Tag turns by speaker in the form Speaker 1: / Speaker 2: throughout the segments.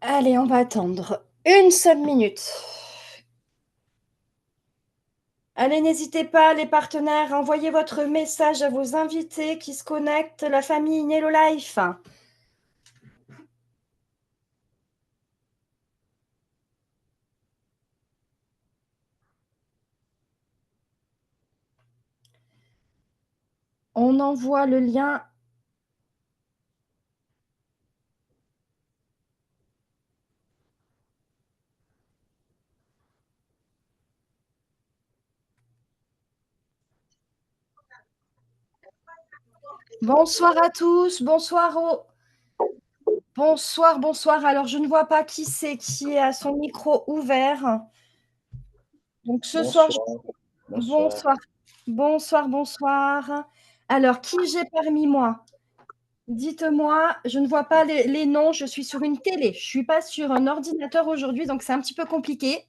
Speaker 1: Allez, on va attendre une seule minute. Allez, n'hésitez pas, les partenaires, envoyez votre message à vos invités qui se connectent, la famille Nello Life. On envoie le lien. Bonsoir à tous, bonsoir. Alors, je ne vois pas qui c'est qui a son micro ouvert. Donc, ce soir,
Speaker 2: Bonsoir, bonsoir.
Speaker 1: bonsoir. Alors, qui j'ai parmi moi? Dites-moi, je ne vois pas les noms, je suis sur une télé. Je ne suis pas sur un ordinateur aujourd'hui, donc c'est un petit peu compliqué.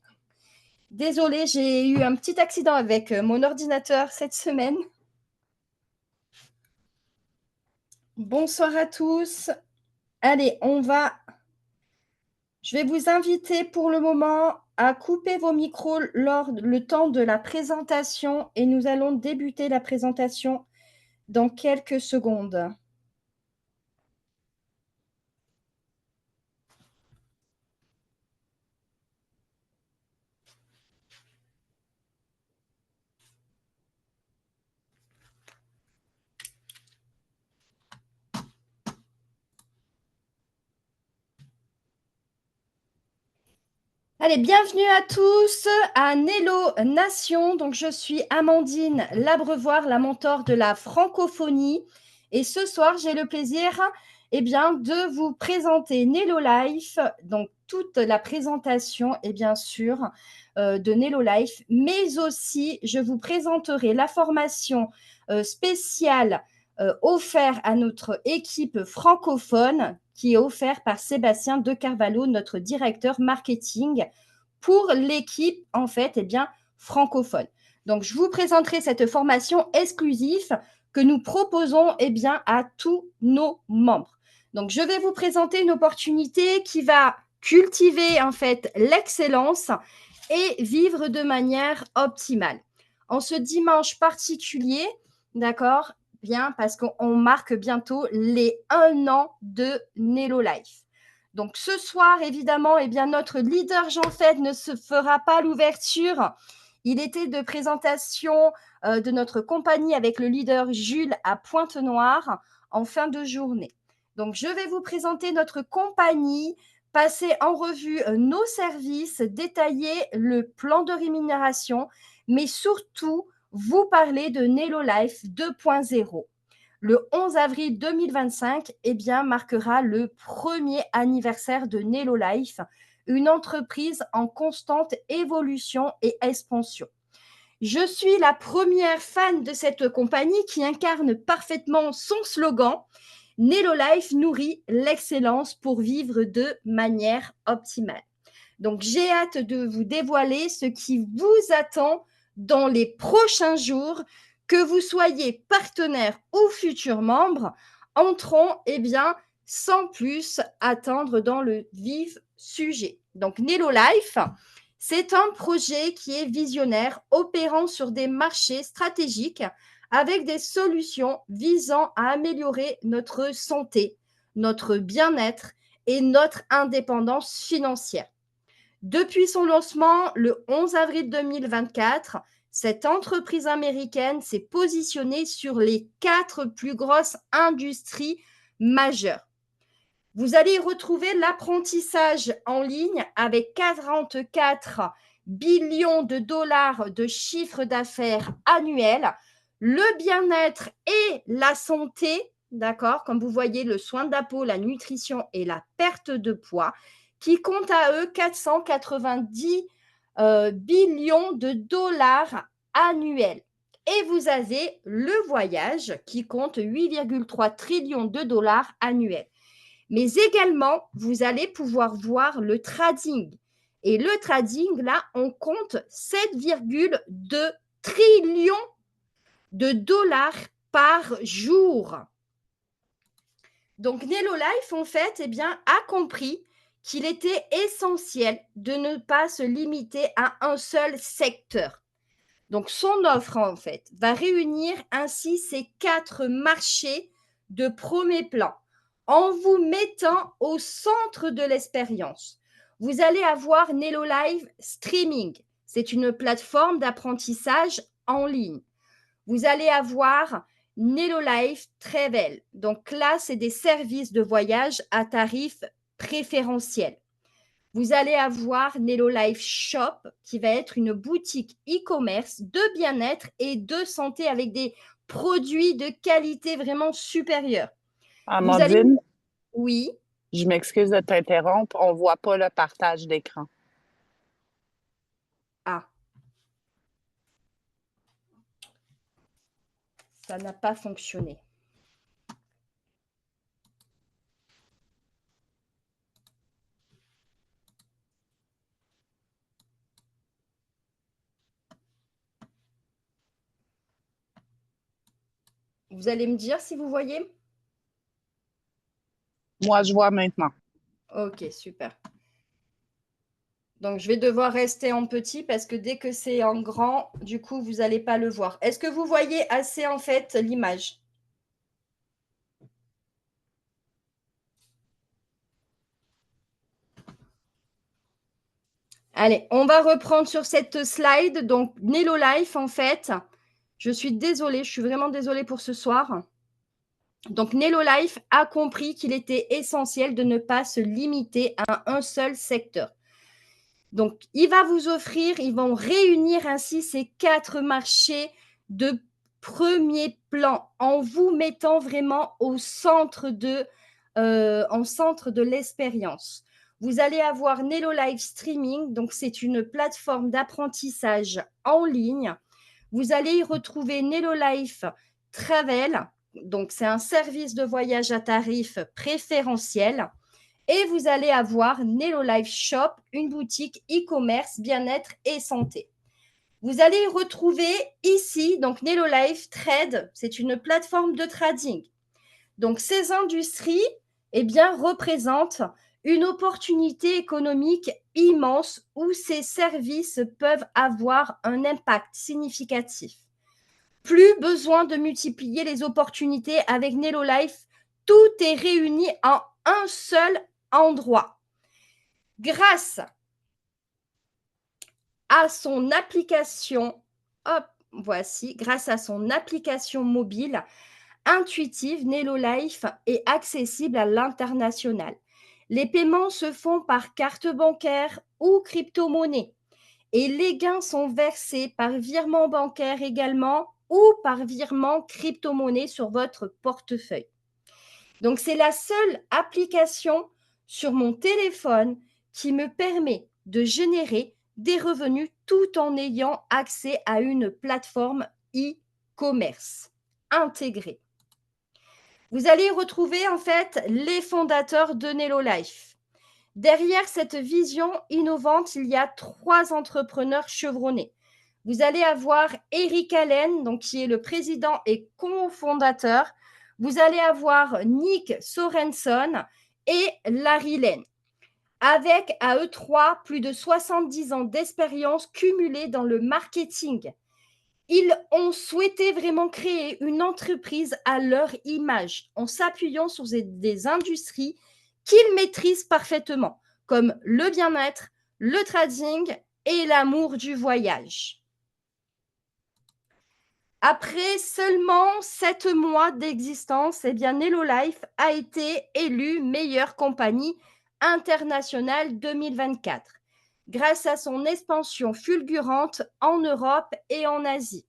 Speaker 1: Désolée, j'ai eu un petit accident avec mon ordinateur cette semaine. Bonsoir à tous. Allez, je vais vous inviter pour le moment à couper vos micros lors le temps de la présentation et nous allons débuter la présentation dans quelques secondes. Allez, bienvenue à tous à Nello Nation. Donc, je suis Amandine Labrevoir, la mentor de la francophonie. Et ce soir, j'ai le plaisir de vous présenter Nello Life. Donc, toute la présentation est bien sûr de Nello Life. Mais aussi, je vous présenterai la formation spéciale offerte à notre équipe francophone qui est offert par Sébastien De Carvalho, notre directeur marketing pour l'équipe francophone. Donc, je vous présenterai cette formation exclusive que nous proposons à tous nos membres. Donc, je vais vous présenter une opportunité qui va cultiver l'excellence et vivre de manière optimale. En ce dimanche particulier, d'accord, bien parce qu'on marque bientôt les 1 an de Nello Life. Donc ce soir, évidemment, notre leader Jean-Fed ne se fera pas l'ouverture. Il était de présentation de notre compagnie avec le leader Jules à Pointe-Noire en fin de journée. Donc je vais vous présenter notre compagnie, passer en revue nos services, détailler le plan de rémunération, mais surtout vous parler de Nello Life 2.0. Le 11 avril 2025 marquera le premier anniversaire de Nello Life, une entreprise en constante évolution et expansion. Je suis la première fan de cette compagnie qui incarne parfaitement son slogan « Nello Life nourrit l'excellence pour vivre de manière optimale ». Donc, j'ai hâte de vous dévoiler ce qui vous attend dans les prochains jours, que vous soyez partenaire ou futur membre. Entrons, sans plus attendre dans le vif sujet. Donc, Nello Life, c'est un projet qui est visionnaire, opérant sur des marchés stratégiques avec des solutions visant à améliorer notre santé, notre bien-être et notre indépendance financière. Depuis son lancement le 11 avril 2024, cette entreprise américaine s'est positionnée sur les 4 plus grosses industries majeures. Vous allez retrouver l'apprentissage en ligne avec 44 billions de dollars de chiffre d'affaires annuel, le bien-être et la santé, d'accord, comme vous voyez, le soin de la peau, la nutrition et la perte de poids, qui comptent à eux 490 billions de dollars annuels. Et vous avez le voyage qui compte 8,3 trillions de dollars annuels. Mais également, vous allez pouvoir voir le trading. Et le trading, là, on compte 7,2 trillions de dollars par jour. Donc, Nello Life, a compris qu'il était essentiel de ne pas se limiter à un seul secteur. Donc, son offre, en fait, va réunir ainsi ces 4 marchés de premier plan en vous mettant au centre de l'expérience. Vous allez avoir Nelo Live Streaming. C'est une plateforme d'apprentissage en ligne. Vous allez avoir Nelo Life Travel. Donc là, c'est des services de voyage à tarif préférentiel. Vous allez avoir Nelo Life Shop, qui va être une boutique e-commerce de bien-être et de santé avec des produits de qualité vraiment supérieure. Vous allez…
Speaker 2: Amandine,
Speaker 1: Oui.
Speaker 2: je m'excuse de t'interrompre. On voit pas le partage d'écran.
Speaker 1: Ah, ça n'a pas fonctionné. Vous allez me dire si vous voyez?
Speaker 2: Moi, je vois maintenant.
Speaker 1: Ok, super. Donc, je vais devoir rester en petit parce que dès que c'est en grand, du coup, vous n'allez pas le voir. Est-ce que vous voyez assez, en fait, l'image? Allez, on va reprendre sur cette slide. Donc, Nelo Life, en fait, je suis désolée, je suis vraiment désolée pour ce soir. Donc, Nelo Life a compris qu'il était essentiel de ne pas se limiter à un seul secteur. Donc, il va vous offrir, ils vont réunir ainsi ces 4 marchés de premier plan en vous mettant vraiment au centre de l'expérience. Vous allez avoir Nelo Live Streaming, donc c'est une plateforme d'apprentissage en ligne. Vous allez y retrouver Nelo Life Travel, donc c'est un service de voyage à tarif préférentiel. Et vous allez avoir Nelo Life Shop, une boutique e-commerce, bien-être et santé. Vous allez retrouver ici, donc Nelo Life Trade, c'est une plateforme de trading. Donc ces industries, eh bien, représentent une opportunité économique immense où ces services peuvent avoir un impact significatif. Plus besoin de multiplier les opportunités avec Nelo Life, tout est réuni en un seul endroit. Grâce à son application, hop, voici, grâce à son application mobile intuitive, Nelo Life est accessible à l'international. Les paiements se font par carte bancaire ou crypto-monnaie et les gains sont versés par virement bancaire également ou par virement crypto-monnaie sur votre portefeuille. Donc, c'est la seule application sur mon téléphone qui me permet de générer des revenus tout en ayant accès à une plateforme e-commerce intégrée. Vous allez retrouver en fait les fondateurs de Nelo Life. Derrière cette vision innovante, il y a 3 entrepreneurs chevronnés. Vous allez avoir Eric Allen, donc qui est le président et cofondateur. Vous allez avoir Nick Sorenson et Larry Lane, avec à eux 3 plus de 70 ans d'expérience cumulée dans le marketing. Ils ont souhaité vraiment créer une entreprise à leur image en s'appuyant sur des industries qu'ils maîtrisent parfaitement, comme le bien-être, le trading et l'amour du voyage. Après seulement 7 mois d'existence, eh bien Nelo Life a été élue meilleure compagnie internationale 2024 grâce à son expansion fulgurante en Europe et en Asie.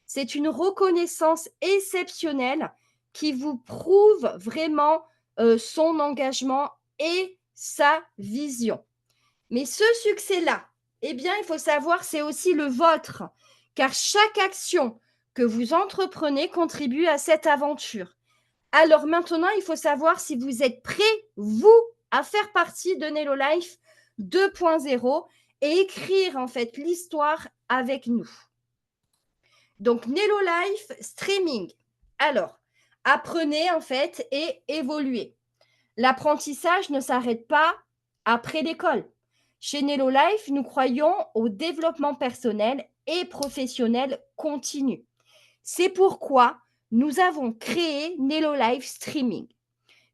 Speaker 1: C'est une reconnaissance exceptionnelle qui vous prouve vraiment son engagement et sa vision. Mais ce succès-là, eh bien, il faut savoir, c'est aussi le vôtre, car chaque action que vous entreprenez contribue à cette aventure. Alors maintenant, il faut savoir si vous êtes prêt, vous, à faire partie de Nelo Life 2.0 et écrire en fait l'histoire avec nous. Donc, Nelo Life Streaming. Alors, apprenez en fait et évoluez. L'apprentissage ne s'arrête pas après l'école. Chez Nello Life, nous croyons au développement personnel et professionnel continu. C'est pourquoi nous avons créé Nello Life Streaming.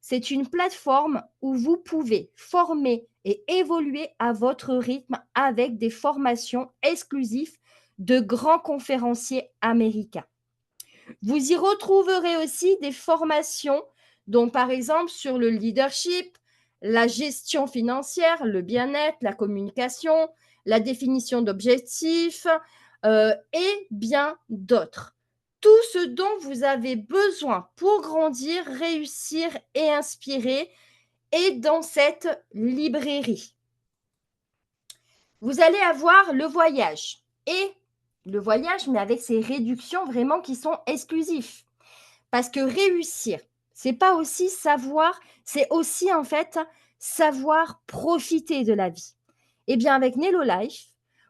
Speaker 1: C'est une plateforme où vous pouvez former et évoluer à votre rythme avec des formations exclusives de grands conférenciers américains. Vous y retrouverez aussi des formations, dont par exemple sur le leadership, la gestion financière, le bien-être, la communication, la définition d'objectifs et bien d'autres. Tout ce dont vous avez besoin pour grandir, réussir et inspirer est dans cette librairie. Vous allez avoir le voyage et le voyage, mais avec ces réductions vraiment qui sont exclusives. Parce que réussir, c'est pas aussi savoir, c'est aussi en fait savoir profiter de la vie. Eh bien, avec Nello Life,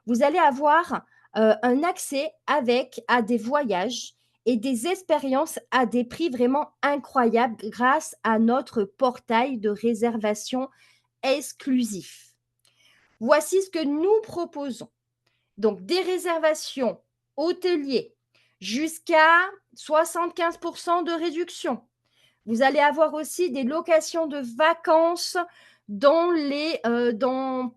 Speaker 1: vous allez avoir un accès à des voyages et des expériences à des prix vraiment incroyables grâce à notre portail de réservation exclusif. Voici ce que nous proposons. Donc, des réservations hôteliers jusqu'à 75% de réduction. Vous allez avoir aussi des locations de vacances dans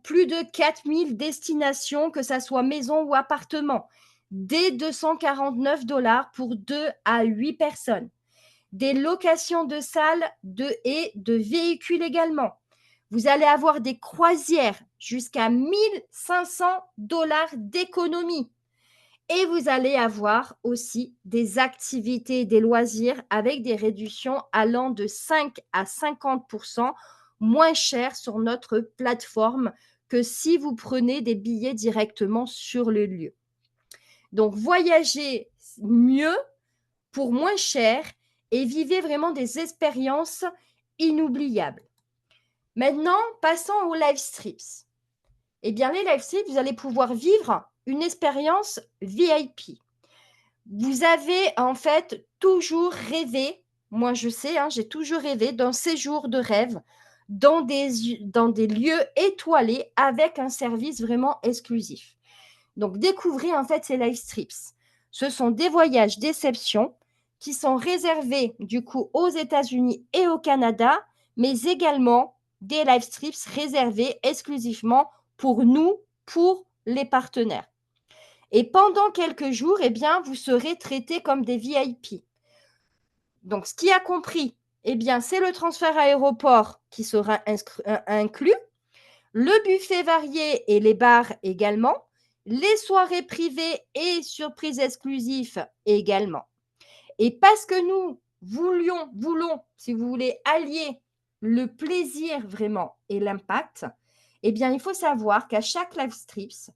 Speaker 1: plus de 4000 destinations, que ça soit maison ou appartement, dès 249 $ pour 2 à 8 personnes. Des locations de salles et de véhicules également. Vous allez avoir des croisières jusqu'à 1500 $ d'économie. Et vous allez avoir aussi des activités, des loisirs avec des réductions allant de 5 à 50% moins chères sur notre plateforme que si vous prenez des billets directement sur le lieu. Donc, voyagez mieux pour moins cher et vivez vraiment des expériences inoubliables. Maintenant, passons aux live strips. Eh bien, les live strips, vous allez pouvoir vivre une expérience VIP. Vous avez en fait toujours rêvé, moi je sais, j'ai toujours rêvé d'un séjour de rêve dans des lieux étoilés avec un service vraiment exclusif. Donc, découvrez en fait ces live strips. Ce sont des voyages d'exception qui sont réservés du coup aux États-Unis et au Canada, mais également des live strips réservés exclusivement pour nous, pour les partenaires. Et pendant quelques jours, eh bien, vous serez traités comme des VIP. Donc, ce qui a compris, eh bien, c'est le transfert aéroport qui sera inclus, le buffet varié et les bars également, les soirées privées et surprises exclusives également. Et parce que nous voulons, si vous voulez, allier le plaisir vraiment et l'impact, eh bien, il faut savoir qu'à chaque live strips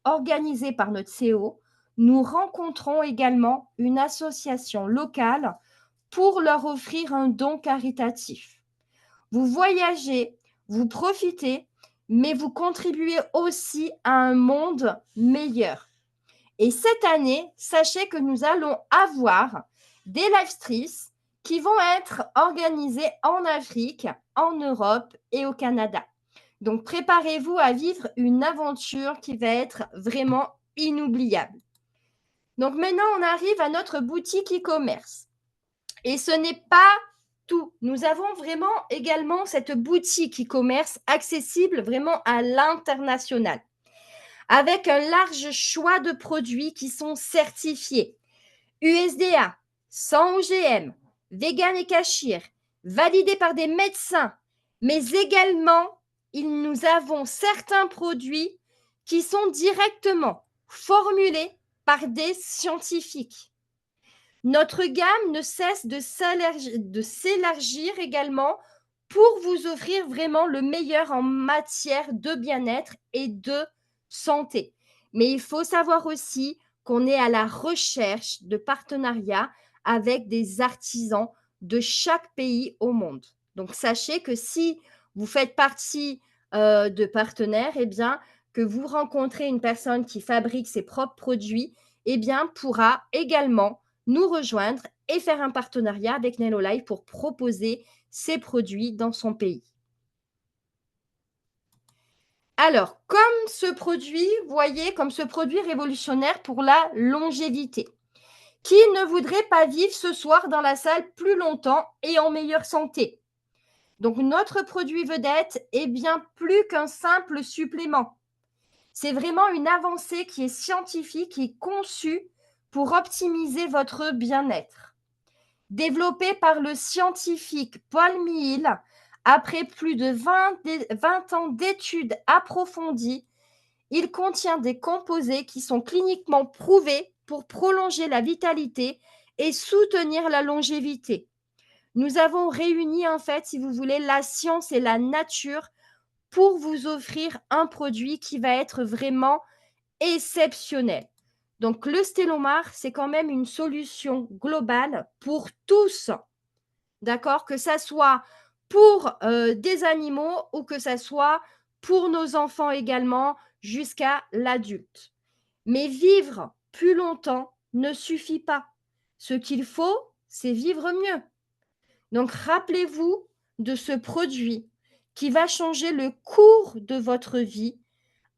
Speaker 1: organisé par notre CEO, nous rencontrons également une association locale pour leur offrir un don caritatif. Vous voyagez, vous profitez, mais vous contribuez aussi à un monde meilleur. Et cette année, sachez que nous allons avoir des live strips qui vont être organisés en Afrique, en Europe et au Canada. Donc, préparez-vous à vivre une aventure qui va être vraiment inoubliable. Donc, maintenant, on arrive à notre boutique e-commerce. Et ce n'est pas tout. Nous avons vraiment également cette boutique e-commerce accessible vraiment à l'international, avec un large choix de produits qui sont certifiés USDA, sans OGM, vegan et cachir, validés par des médecins, mais également, nous avons certains produits qui sont directement formulés par des scientifiques. Notre gamme ne cesse de s'élargir également pour vous offrir vraiment le meilleur en matière de bien-être et de santé. Mais il faut savoir aussi qu'on est à la recherche de partenariats avec des artisans de chaque pays au monde. Donc, sachez que si vous faites partie de partenaires, eh bien, que vous rencontrez une personne qui fabrique ses propres produits, eh bien, pourra également nous rejoindre et faire un partenariat avec Nello Life pour proposer ses produits dans son pays. Alors, comme ce produit, voyez, comme ce produit révolutionnaire pour la longévité. Qui ne voudrait pas vivre ce soir dans la salle plus longtemps et en meilleure santé? Donc, notre produit vedette est bien plus qu'un simple supplément. C'est vraiment une avancée qui est scientifique et conçue pour optimiser votre bien-être. Développé par le scientifique Paul Mill, après plus de 20 ans d'études approfondies, il contient des composés qui sont cliniquement prouvés pour prolonger la vitalité et soutenir la longévité. Nous avons réuni, en fait, si vous voulez, la science et la nature pour vous offrir un produit qui va être vraiment exceptionnel. Donc, le Stélomar, c'est quand même une solution globale pour tous, d'accord? Que ça soit pour des animaux ou que ça soit pour nos enfants également, jusqu'à l'adulte. Mais vivre plus longtemps ne suffit pas. Ce qu'il faut, c'est vivre mieux. Donc, rappelez-vous de ce produit qui va changer le cours de votre vie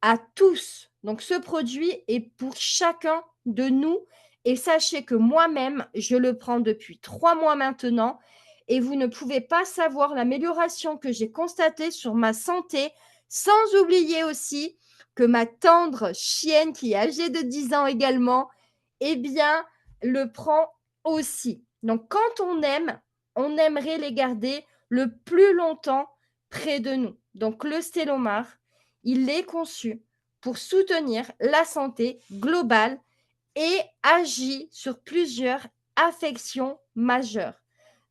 Speaker 1: à tous. Donc, ce produit est pour chacun de nous. Et sachez que moi-même, je le prends depuis 3 mois maintenant. Et vous ne pouvez pas savoir l'amélioration que j'ai constatée sur ma santé, sans oublier aussi que ma tendre chienne, qui est âgée de 10 ans également, eh bien, le prend aussi. Donc, quand on aime, on aimerait les garder le plus longtemps près de nous. Donc, le Stélomar, il est conçu pour soutenir la santé globale et agit sur plusieurs affections majeures.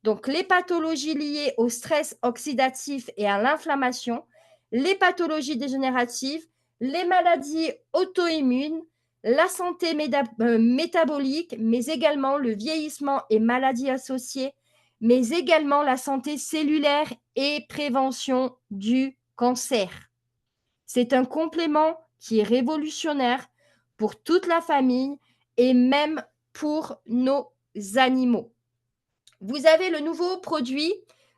Speaker 1: Donc, les pathologies liées au stress oxydatif et à l'inflammation, les pathologies dégénératives, les maladies auto-immunes, la santé métabolique, mais également le vieillissement et maladies associées, mais également la santé cellulaire et prévention du cancer. C'est un complément qui est révolutionnaire pour toute la famille et même pour nos animaux. Vous avez le nouveau produit,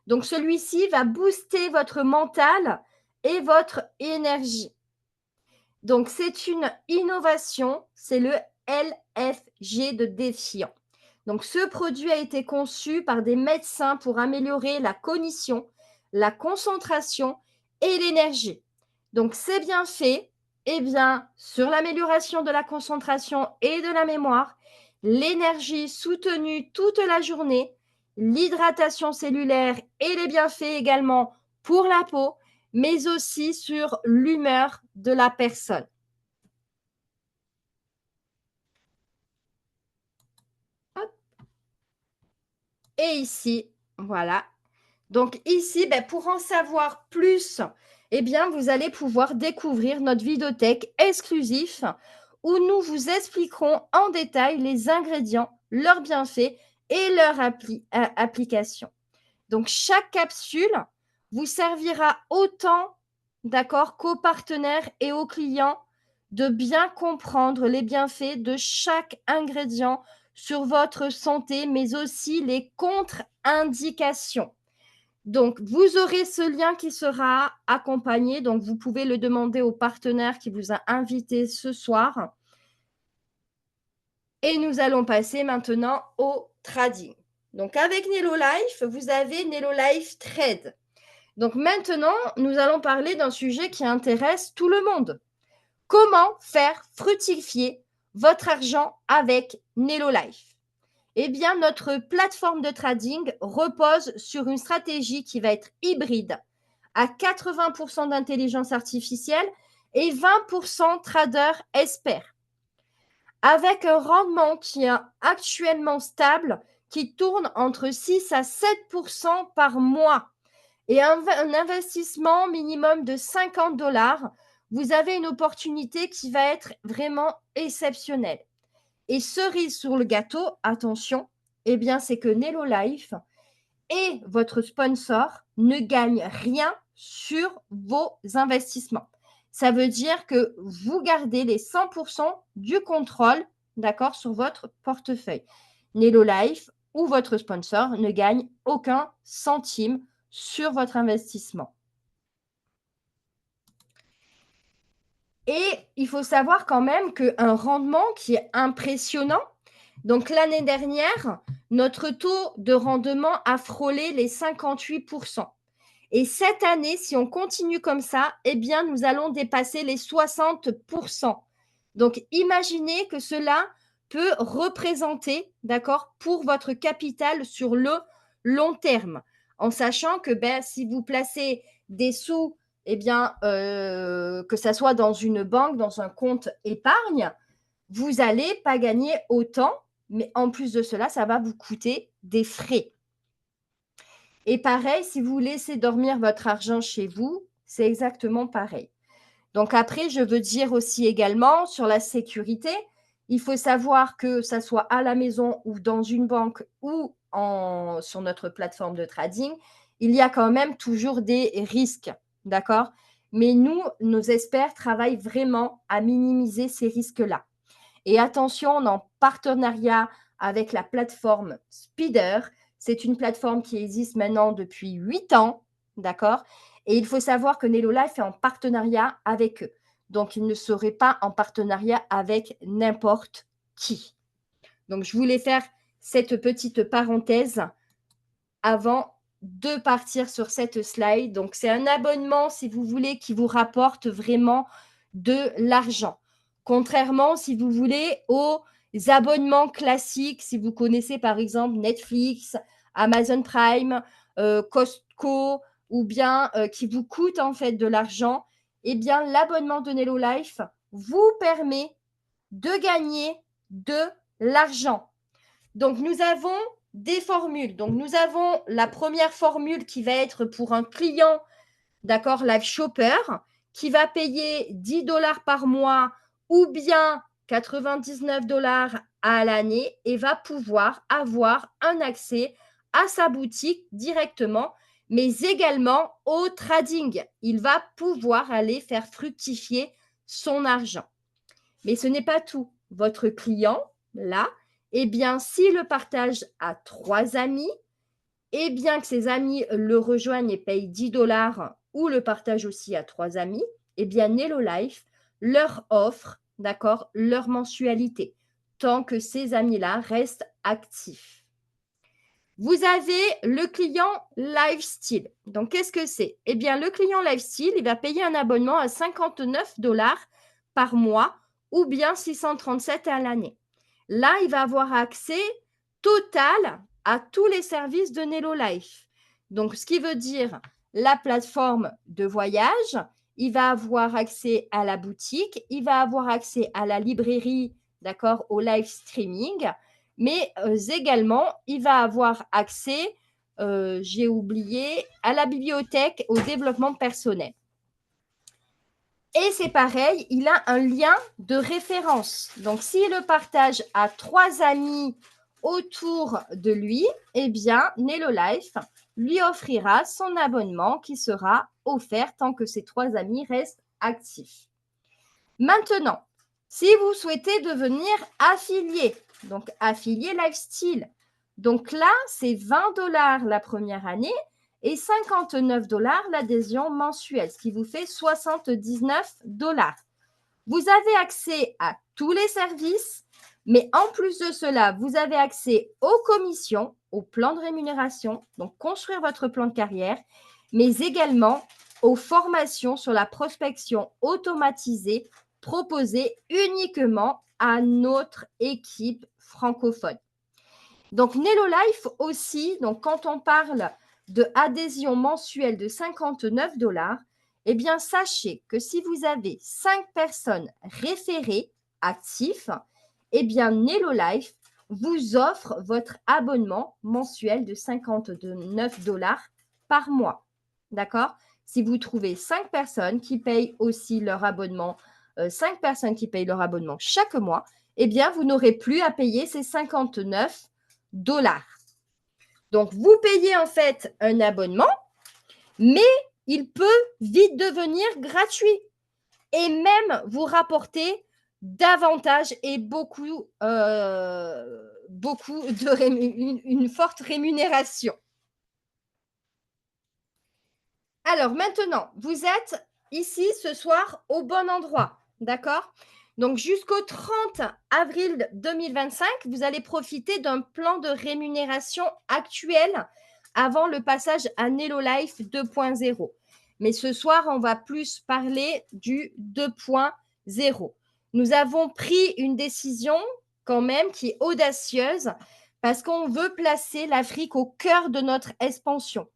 Speaker 1: donc celui-ci va booster votre mental et votre énergie. Donc, c'est une innovation, c'est le LFG de défiant. Donc, ce produit a été conçu par des médecins pour améliorer la cognition, la concentration et l'énergie. Donc, c'est bien fait, eh bien, sur l'amélioration de la concentration et de la mémoire, l'énergie soutenue toute la journée, l'hydratation cellulaire et les bienfaits également pour la peau, mais aussi sur l'humeur de la personne. Hop. Et ici, voilà. Donc ici, pour en savoir plus, eh bien, vous allez pouvoir découvrir notre vidéothèque exclusif où nous vous expliquerons en détail les ingrédients, leurs bienfaits et leur application. Donc, chaque capsule vous servira autant, d'accord, qu'aux partenaires et aux clients de bien comprendre les bienfaits de chaque ingrédient sur votre santé, mais aussi les contre-indications. Donc, vous aurez ce lien qui sera accompagné. Donc, vous pouvez le demander au partenaire qui vous a invité ce soir. Et nous allons passer maintenant au trading. Donc, avec Nelo Life, vous avez Nelo Life Trade. Donc, maintenant, nous allons parler d'un sujet qui intéresse tout le monde. Comment faire fructifier votre argent avec Nelo Life? Eh bien, notre plateforme de trading repose sur une stratégie qui va être hybride, à 80% d'intelligence artificielle et 20% trader expert, avec un rendement qui est actuellement stable, qui tourne entre 6 à 7% par mois et un investissement minimum de 50 $, vous avez une opportunité qui va être vraiment exceptionnelle. Et cerise sur le gâteau, attention, eh bien, c'est que Nelo Life et votre sponsor ne gagnent rien sur vos investissements. Ça veut dire que vous gardez les 100% du contrôle, d'accord, sur votre portefeuille. Nelo Life ou votre sponsor ne gagne aucun centime sur votre investissement. Et il faut savoir quand même qu'un rendement qui est impressionnant. Donc l'année dernière, notre taux de rendement a frôlé les 58%. Et cette année, si on continue comme ça, eh bien, nous allons dépasser les 60%. Donc, imaginez que cela peut représenter, d'accord, pour votre capital sur le long terme, en sachant que si vous placez des sous, eh bien, que ça soit dans une banque, dans un compte épargne, vous n'allez pas gagner autant, mais en plus de cela, ça va vous coûter des frais. Et pareil, si vous laissez dormir votre argent chez vous, c'est exactement pareil. Donc après, je veux dire aussi également sur la sécurité, il faut savoir que ça soit à la maison ou dans une banque ou sur notre plateforme de trading, il y a quand même toujours des risques, d'accord? Mais nous, nos experts travaillent vraiment à minimiser ces risques-là. Et attention, on est en partenariat avec la plateforme Speeder. C'est une plateforme qui existe maintenant depuis 8 ans, d'accord? Et il faut savoir que Nello Life est en partenariat avec eux. Donc, ils ne seraient pas en partenariat avec n'importe qui. Donc, je voulais faire cette petite parenthèse avant de partir sur cette slide. Donc, c'est un abonnement, si vous voulez, qui vous rapporte vraiment de l'argent. Contrairement, si vous voulez, aux abonnements classiques, si vous connaissez par exemple Netflix, Amazon Prime, Costco, ou bien qui vous coûtent en fait de l'argent, eh bien, l'abonnement de Nello Life vous permet de gagner de l'argent. Donc, nous avons des formules. Donc, nous avons la première formule qui va être pour un client, d'accord, Live Shopper, qui va payer 10 dollars par mois ou bien 99 dollars à l'année et va pouvoir avoir un accès à sa boutique directement, mais également au trading. Il va pouvoir aller faire fructifier son argent. Mais ce n'est pas tout. Votre client, là, eh bien, s'il le partage à 3 amis, et bien que ses amis le rejoignent et payent 10 dollars ou le partagent aussi à 3 amis, eh bien, Nello Life leur offre, d'accord, leur mensualité, tant que ces amis-là restent actifs. Vous avez le client Lifestyle. Donc, qu'est-ce que c'est? Eh bien, le client Lifestyle, il va payer un abonnement à 59 dollars par mois ou bien 637 à l'année. Là, il va avoir accès total à tous les services de Nello Life. Donc, ce qui veut dire la plateforme de voyage, il va avoir accès à la boutique, il va avoir accès à la librairie, d'accord, au live streaming, mais également, il va avoir accès, j'ai oublié, à la bibliothèque, au développement personnel. Et c'est pareil, il a un lien de référence. Donc, s'il le partage à 3 amis autour de lui, eh bien, Nello Life lui offrira son abonnement qui sera offert tant que ces 3 amis restent actifs. Maintenant, si vous souhaitez devenir affilié, donc affilié Lifestyle, donc là, c'est 20 dollars la première année et 59 dollars l'adhésion mensuelle, ce qui vous fait 79 dollars. Vous avez accès à tous les services, mais en plus de cela, vous avez accès aux commissions, au plan de rémunération, donc construire votre plan de carrière, mais également aux formations sur la prospection automatisée proposées uniquement à notre équipe francophone. Donc, Nello Life aussi, donc quand on parle de adhésion mensuelle de 59 dollars, eh bien, sachez que si vous avez 5 personnes référées actifs, eh bien, Nello Life vous offre votre abonnement mensuel de 59 dollars par mois. D'accord? Si vous trouvez 5 personnes qui payent aussi leur abonnement, 5 personnes qui payent leur abonnement chaque mois, eh bien, vous n'aurez plus à payer ces 59 dollars. Donc, vous payez en fait un abonnement, mais il peut vite devenir gratuit et même vous rapporter davantage et beaucoup une forte rémunération. Alors maintenant, vous êtes ici ce soir au bon endroit. D'accord? Donc, jusqu'au 30 avril 2025, vous allez profiter d'un plan de rémunération actuel avant le passage à Nelo Life 2.0. Mais ce soir, on va plus parler du 2.0. Nous avons pris une décision quand même qui est audacieuse parce qu'on veut placer l'Afrique au cœur de notre expansion.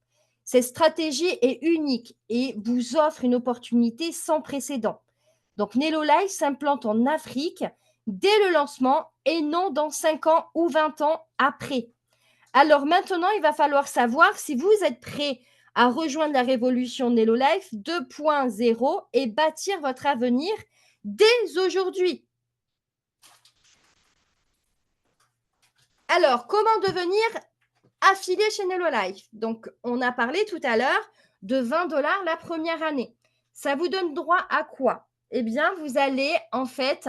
Speaker 1: Cette stratégie est unique et vous offre une opportunité sans précédent. Donc, Nelo Life s'implante en Afrique dès le lancement et non dans 5 ans ou 20 ans après. Alors maintenant, il va falloir savoir si vous êtes prêt à rejoindre la révolution Nelo Life 2.0 et bâtir votre avenir dès aujourd'hui. Alors, comment devenir affilié chez Nelo Life? Donc, on a parlé tout à l'heure de 20 $ la première année. Ça vous donne droit à quoi? Eh bien, vous allez en fait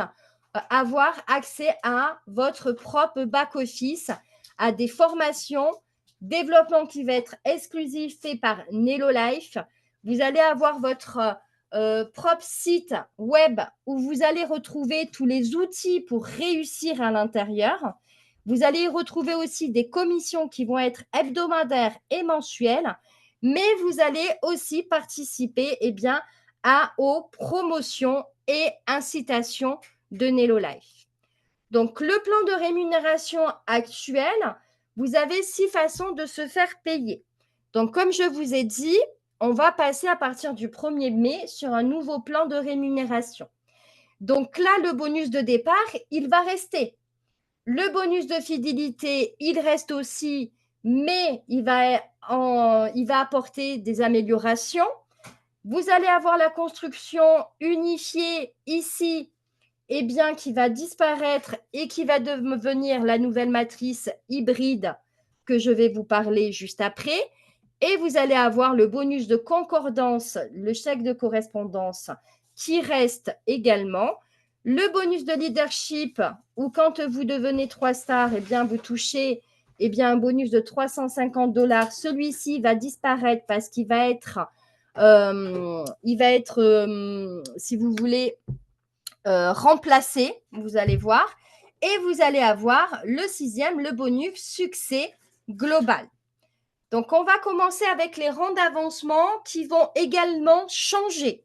Speaker 1: avoir accès à votre propre back-office, à des formations, développement qui va être exclusif fait par Nelo Life. Vous allez avoir votre propre site web où vous allez retrouver tous les outils pour réussir à l'intérieur. Vous allez y retrouver aussi des commissions qui vont être hebdomadaires et mensuelles, mais vous allez aussi participer aux promotions et incitations de Nelo Life. Donc, le plan de rémunération actuel, vous avez 6 façons de se faire payer. Donc, comme je vous ai dit, on va passer à partir du 1er mai sur un nouveau plan de rémunération. Donc là, le bonus de départ, il va rester. Le bonus de fidélité, il reste aussi, mais il va apporter des améliorations. Vous allez avoir la construction unifiée ici, qui va disparaître et qui va devenir la nouvelle matrice hybride que je vais vous parler juste après. Et vous allez avoir le bonus de concordance, le chèque de correspondance qui reste également. Le bonus de leadership, où quand vous devenez 3 stars, vous touchez un bonus de 350 $. Celui-ci va disparaître parce qu'il va être, si vous voulez, remplacé, vous allez voir. Et vous allez avoir le 6e, le bonus succès global. Donc, on va commencer avec les rangs d'avancement qui vont également changer.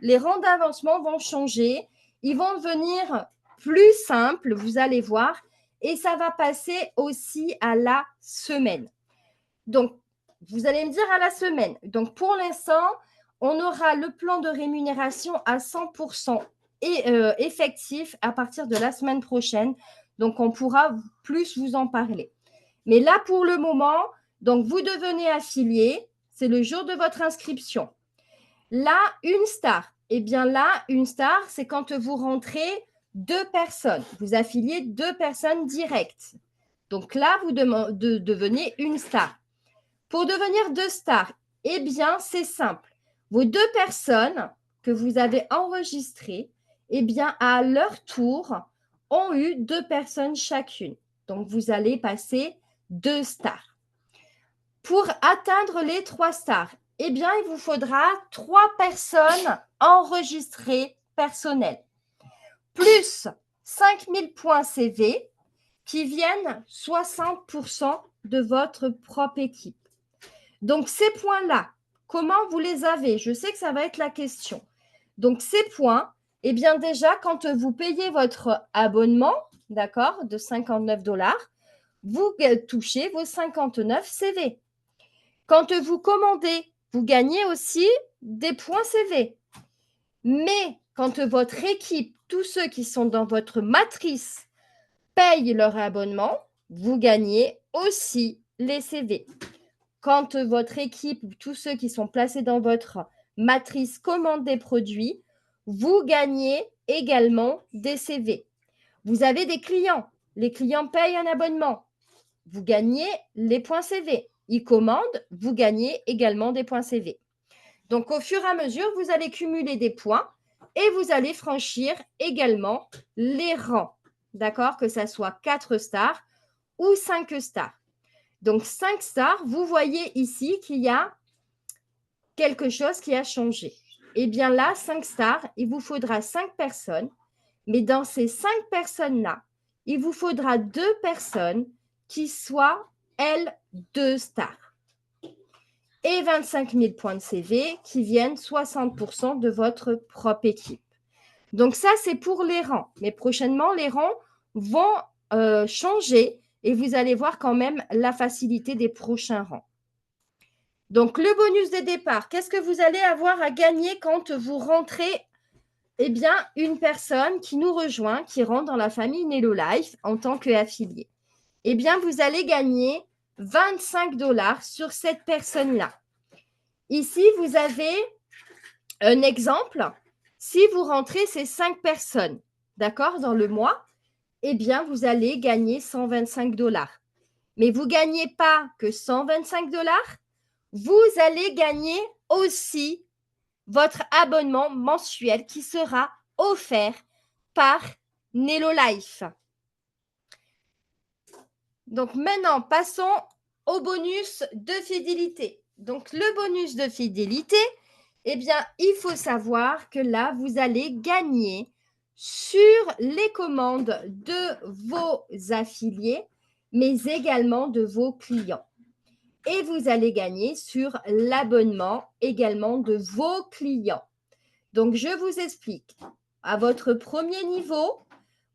Speaker 1: Les rangs d'avancement vont changer. Ils vont devenir plus simples, vous allez voir. Et ça va passer aussi à la semaine. Donc, vous allez me dire à la semaine. Donc, pour l'instant, on aura le plan de rémunération à 100% effectif à partir de la semaine prochaine. Donc, on pourra plus vous en parler. Mais là, pour le moment, donc vous devenez affilié. C'est le jour de votre inscription. Là, une star. Eh bien là, une star, c'est quand vous rentrez 2 personnes. Vous affiliez 2 personnes directes. Donc là, vous devenez une star. Pour devenir 2 stars, eh bien, c'est simple. Vos 2 personnes que vous avez enregistrées, à leur tour, ont eu 2 personnes chacune. Donc, vous allez passer 2 stars. Pour atteindre les 3 stars, il vous faudra 3 personnes enregistrées personnelles, plus 5000 points CV qui viennent 60% de votre propre équipe. Donc, ces points-là, comment vous les avez? Je sais que ça va être la question. Donc, ces points, déjà, quand vous payez votre abonnement, d'accord, de 59 $, vous touchez vos 59 CV. Quand vous commandez, vous gagnez aussi des points CV. Mais quand votre équipe, tous ceux qui sont dans votre matrice, payent leur abonnement, vous gagnez aussi les CV. Quand votre équipe, tous ceux qui sont placés dans votre matrice commandent des produits, vous gagnez également des CV. Vous avez des clients. Les clients payent un abonnement. Vous gagnez les points CV. Ils commandent, vous gagnez également des points CV. Donc, au fur et à mesure, vous allez cumuler des points et vous allez franchir également les rangs. D'accord? Que ça soit 4 stars ou 5 stars. Donc, 5 stars, vous voyez ici qu'il y a quelque chose qui a changé. eh bien là, 5 stars, il vous faudra 5 personnes. Mais dans ces 5 personnes-là, il vous faudra 2 personnes qui soient, elles, 2 stars. Et 25 000 points de CV qui viennent 60% de votre propre équipe. Donc ça, c'est pour les rangs. Mais prochainement, les rangs vont changer et vous allez voir quand même la facilité des prochains rangs. Donc, le bonus de départ, qu'est-ce que vous allez avoir à gagner quand vous rentrez? Eh bien, une personne qui nous rejoint, qui rentre dans la famille Nello Life en tant qu'affilié. Eh bien, vous allez gagner 25 $ sur cette personne-là. Ici, vous avez un exemple. Si vous rentrez ces 5 personnes, d'accord, dans le mois, eh bien, vous allez gagner 125 $. Mais vous ne gagnez pas que 125 $, vous allez gagner aussi votre abonnement mensuel qui sera offert par Nello Life. Donc maintenant, passons au bonus de fidélité. Donc le bonus de fidélité, eh bien, il faut savoir que là, vous allez gagner sur les commandes de vos affiliés, mais également de vos clients. Et vous allez gagner sur l'abonnement également de vos clients. Donc, je vous explique. À votre premier niveau,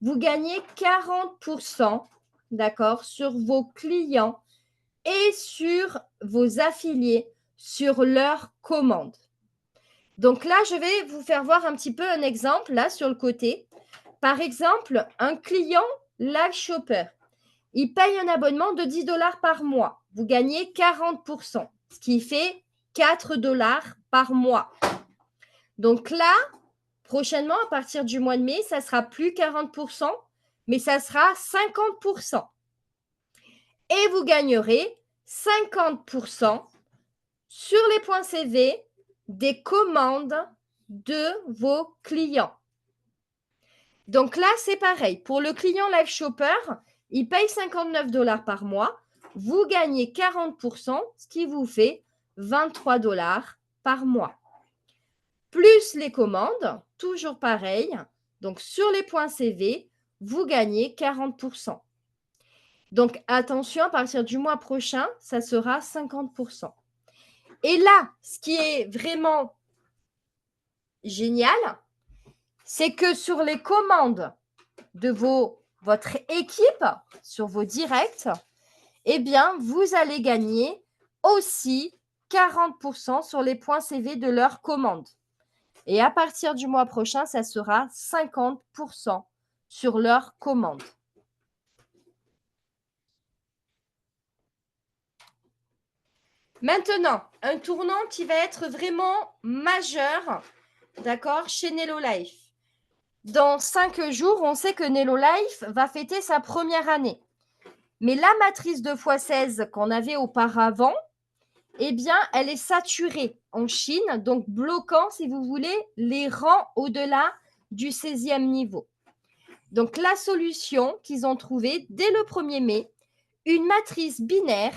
Speaker 1: vous gagnez 40%, d'accord, sur vos clients et sur vos affiliés, sur leurs commandes. Donc là, je vais vous faire voir un petit peu un exemple, là, sur le côté. Par exemple, un client Live Shopper, il paye un abonnement de 10 $ par mois. Vous gagnez 40%, ce qui fait 4 $ par mois. Donc là, prochainement, à partir du mois de mai, ça sera plus 40%, mais ça sera 50%. Et vous gagnerez 50% sur les points CV des commandes de vos clients. Donc là, c'est pareil. Pour le client Live Shopper, il paye 59 $ par mois. Vous gagnez 40%, ce qui vous fait 23 $ par mois. Plus les commandes, toujours pareil. Donc, sur les points CV, vous gagnez 40%. Donc, attention, à partir du mois prochain, ça sera 50%. Et là, ce qui est vraiment génial, c'est que sur les commandes de votre équipe, sur vos directs, eh bien, vous allez gagner aussi 40% sur les points CV de leurs commandes. Et à partir du mois prochain, ça sera 50% sur leurs commandes. Maintenant, un tournant qui va être vraiment majeur, d'accord, chez Nello Life. Dans 5 jours, on sait que Nello Life va fêter sa première année. Mais la matrice de x16 qu'on avait auparavant, eh bien, elle est saturée en Chine, donc bloquant, si vous voulez, les rangs au-delà du 16e niveau. Donc, la solution qu'ils ont trouvée dès le 1er mai, une matrice binaire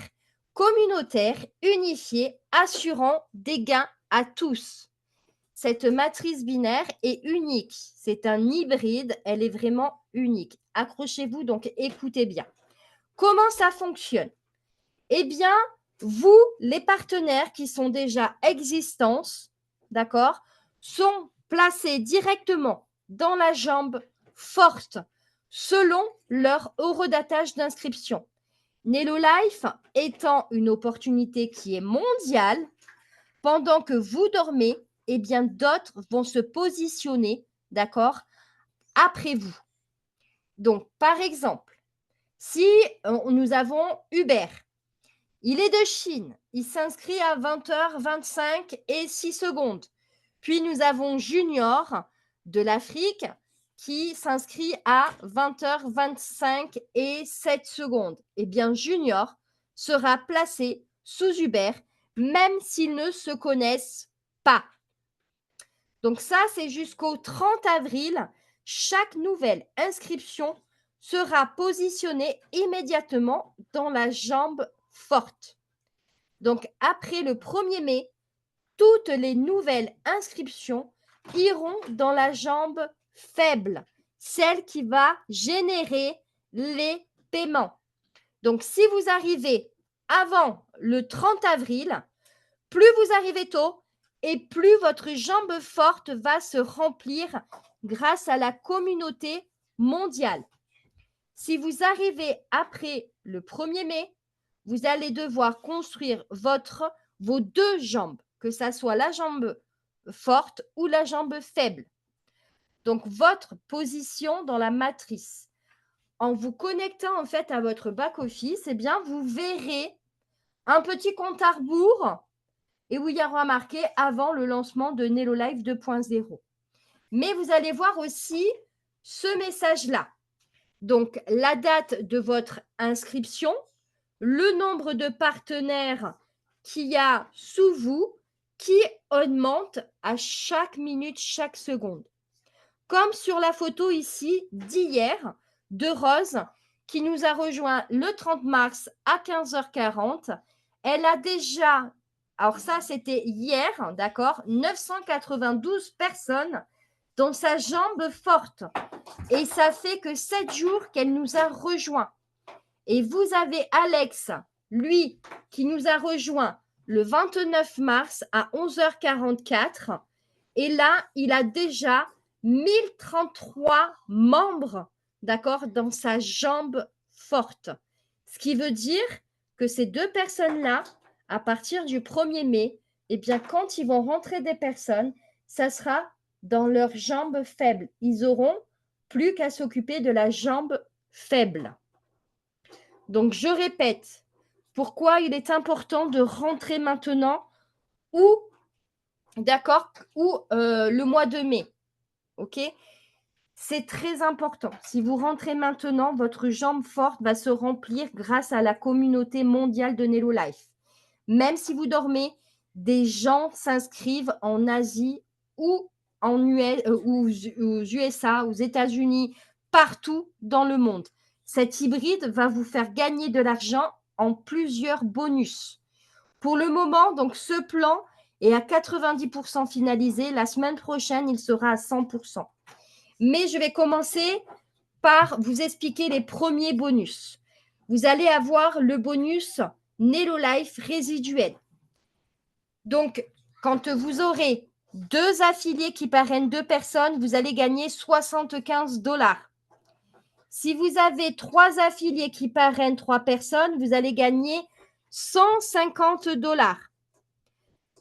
Speaker 1: communautaire unifiée assurant des gains à tous. Cette matrice binaire est unique. C'est un hybride. Elle est vraiment unique. Accrochez-vous, donc écoutez bien. Comment ça fonctionne? Eh bien, vous, les partenaires qui sont déjà existants, d'accord, sont placés directement dans la jambe forte selon leur horodatage d'inscription. Nello Life étant une opportunité qui est mondiale, pendant que vous dormez, eh bien d'autres vont se positionner, d'accord, après vous. Donc, par exemple, si nous avons Hubert, il est de Chine, il s'inscrit à 20h25 et 6 secondes. Puis nous avons Junior de l'Afrique qui s'inscrit à 20h25 et 7 secondes. Eh bien, Junior sera placé sous Hubert, même s'ils ne se connaissent pas. Donc ça, c'est jusqu'au 30 avril. Chaque nouvelle inscription sera positionnée immédiatement dans la jambe forte. Donc, après le 1er mai, toutes les nouvelles inscriptions iront dans la jambe faible, celle qui va générer les paiements. Donc, si vous arrivez avant le 30 avril, plus vous arrivez tôt et plus votre jambe forte va se remplir grâce à la communauté mondiale. Si vous arrivez après le 1er mai, vous allez devoir construire vos 2 jambes, que ça soit la jambe forte ou la jambe faible. Donc, votre position dans la matrice. En vous connectant en fait à votre back-office, eh bien, vous verrez un petit compte à rebours et où il y aura marqué avant le lancement de Nelo Live 2.0. Mais vous allez voir aussi ce message-là. Donc, la date de votre inscription, le nombre de partenaires qu'il y a sous vous qui augmente à chaque minute, chaque seconde. Comme sur la photo ici d'hier de Rose qui nous a rejoint le 30 mars à 15h40. Elle a déjà, alors ça c'était hier, d'accord, 992 personnes dans sa jambe forte. Et ça fait que 7 jours qu'elle nous a rejoints. Et vous avez Alex, lui, qui nous a rejoint le 29 mars à 11h44. Et là, il a déjà 1033 membres, d'accord, dans sa jambe forte. Ce qui veut dire que ces 2 personnes-là, à partir du 1er mai, eh bien, quand ils vont rentrer des personnes, ça sera dans leur jambe faible. Ils auront plus qu'à s'occuper de la jambe faible. Donc, je répète, pourquoi il est important de rentrer maintenant ou, d'accord, ou le mois de mai. OK? C'est très important. Si vous rentrez maintenant, votre jambe forte va se remplir grâce à la communauté mondiale de Nelo Life. Même si vous dormez, des gens s'inscrivent en Asie ou aux USA, aux États-Unis, partout dans le monde. Cet hybride va vous faire gagner de l'argent en plusieurs bonus. Pour le moment, donc, ce plan est à 90% finalisé. La semaine prochaine, il sera à 100%. Mais je vais commencer par vous expliquer les premiers bonus. Vous allez avoir le bonus Nelo Life résiduel. Donc, quand vous aurez 2 affiliés qui parrainent 2 personnes, vous allez gagner 75 $. Si vous avez 3 affiliés qui parrainent 3 personnes, vous allez gagner 150 $.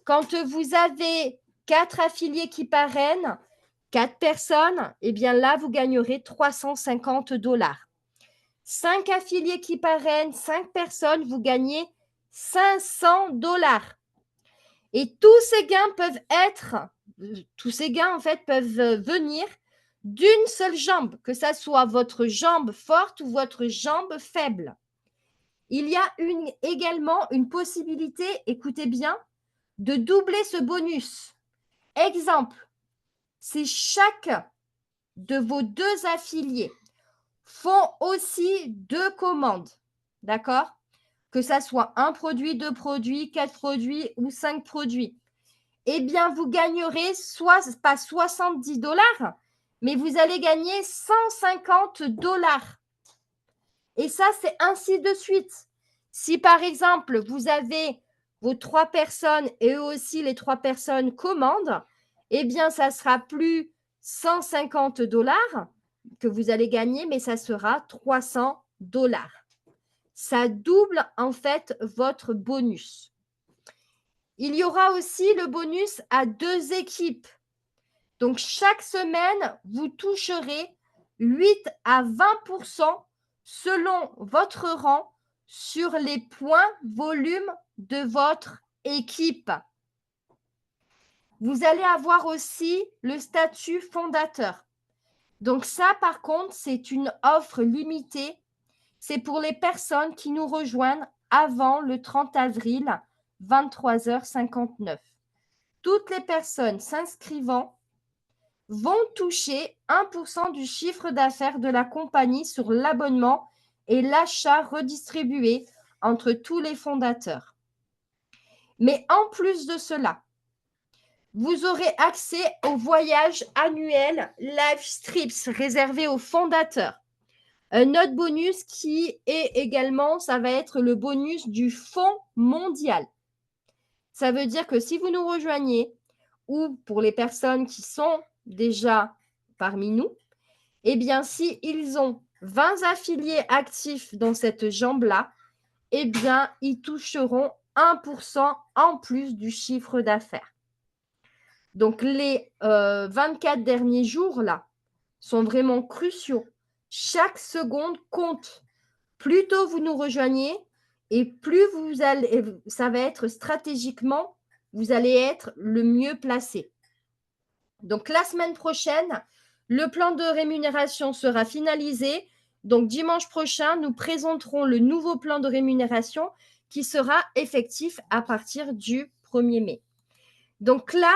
Speaker 1: Quand vous avez 4 affiliés qui parrainent 4 personnes, eh bien là, vous gagnerez 350 $. 5 affiliés qui parrainent 5 personnes, vous gagnez 500 $. Et tous ces gains en fait peuvent venir d'une seule jambe, que ça soit votre jambe forte ou votre jambe faible. Il y a également une possibilité, écoutez bien, de doubler ce bonus. Exemple, si chaque de vos 2 affiliés font aussi 2 commandes, d'accord? Que ça soit 1 produit, 2 produits, 4 produits ou 5 produits, eh bien, vous gagnerez pas 70 $, mais vous allez gagner 150 $. Et ça, c'est ainsi de suite. Si par exemple, vous avez vos 3 personnes et eux aussi les 3 personnes commandent, eh bien, ça sera plus 150 $ que vous allez gagner, mais ça sera 300 $. Ça double en fait votre bonus. Il y aura aussi le bonus à 2 équipes. Donc, chaque semaine, vous toucherez 8 à 20% selon votre rang sur les points volume de votre équipe. Vous allez avoir aussi le statut fondateur. Donc ça, par contre, c'est une offre limitée. C'est pour les personnes qui nous rejoignent avant le 30 avril, 23h59. Toutes les personnes s'inscrivant vont toucher 1% du chiffre d'affaires de la compagnie sur l'abonnement et l'achat redistribué entre tous les fondateurs. Mais en plus de cela, vous aurez accès au voyage annuel Live Strips réservé aux fondateurs. Un autre bonus qui est également, ça va être le bonus du fonds mondial. Ça veut dire que si vous nous rejoignez, ou pour les personnes qui sont déjà parmi nous, eh bien, si ils ont 20 affiliés actifs dans cette jambe-là, eh bien, ils toucheront 1% en plus du chiffre d'affaires. Donc, les 24 derniers jours, là, sont vraiment cruciaux. Chaque seconde compte. Plus tôt vous nous rejoignez et plus vous allez, ça va être stratégiquement, vous allez être le mieux placé. Donc, la semaine prochaine, le plan de rémunération sera finalisé. Donc, dimanche prochain, nous présenterons le nouveau plan de rémunération qui sera effectif à partir du 1er mai. Donc là,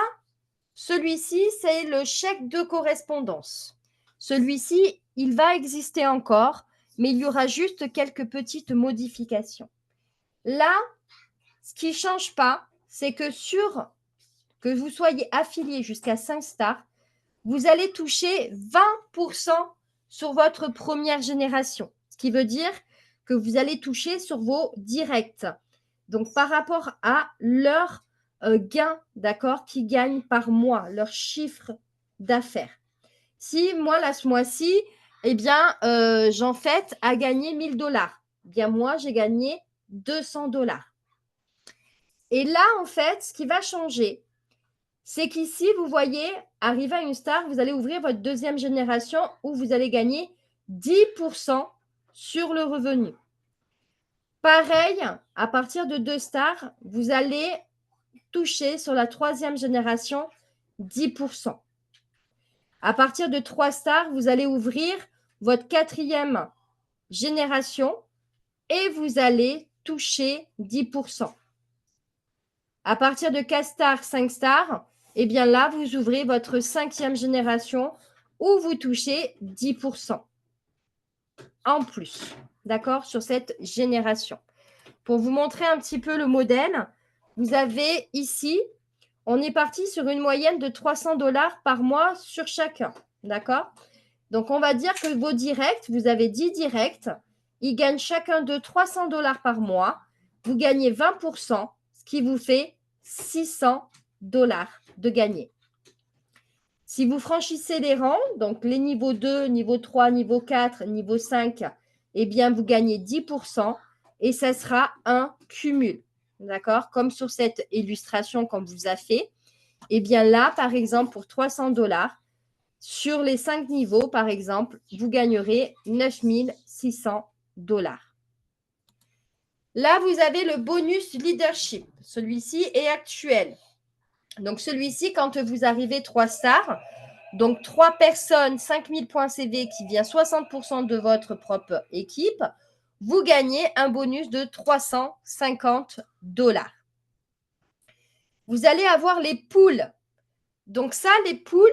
Speaker 1: celui-ci, c'est le chèque de correspondance. Celui-ci, il va exister encore, mais il y aura juste quelques petites modifications. Là, ce qui ne change pas, c'est que que vous soyez affilié jusqu'à 5 stars, vous allez toucher 20% sur votre première génération. Ce qui veut dire que vous allez toucher sur vos directs. Donc, par rapport à leur gain, d'accord, qui gagnent par mois, leur chiffre d'affaires. Si moi, là, ce mois-ci, eh bien, j'en fête à gagner 1 000 $, eh bien, moi, j'ai gagné 200 $. Et là, en fait, ce qui va changer, c'est qu'ici, vous voyez, arrivé à une star, vous allez ouvrir votre deuxième génération où vous allez gagner 10% sur le revenu. Pareil, à partir de 2 stars, vous allez toucher sur la troisième génération 10%. À partir de 3 stars, vous allez ouvrir votre quatrième génération et vous allez toucher 10%. À partir de 4 stars, 5 stars, eh bien là, vous ouvrez votre cinquième génération où vous touchez 10% en plus, d'accord, sur cette génération. Pour vous montrer un petit peu le modèle, vous avez ici, on est parti sur une moyenne de 300 $ par mois sur chacun, d'accord? Donc, on va dire que vos directs, vous avez 10 directs, ils gagnent chacun de 300 $ par mois, vous gagnez 20%, ce qui vous fait 600 $ de gagné. Si vous franchissez les rangs, donc les niveaux 2, niveau 3, niveau 4, niveau 5, eh bien, vous gagnez 10% et ça sera un cumul. D'accord? Comme sur cette illustration qu'on vous a fait. Eh bien, là, par exemple, pour 300 $, sur les 5 niveaux, par exemple, vous gagnerez 9 600 $. Là, vous avez le bonus leadership. Celui-ci est actuel. Donc, celui-ci, quand vous arrivez 3 stars, donc 3 personnes, 5000 points CV qui vient 60% de votre propre équipe, vous gagnez un bonus de 350 $. Vous allez avoir les poules. Donc ça, les poules,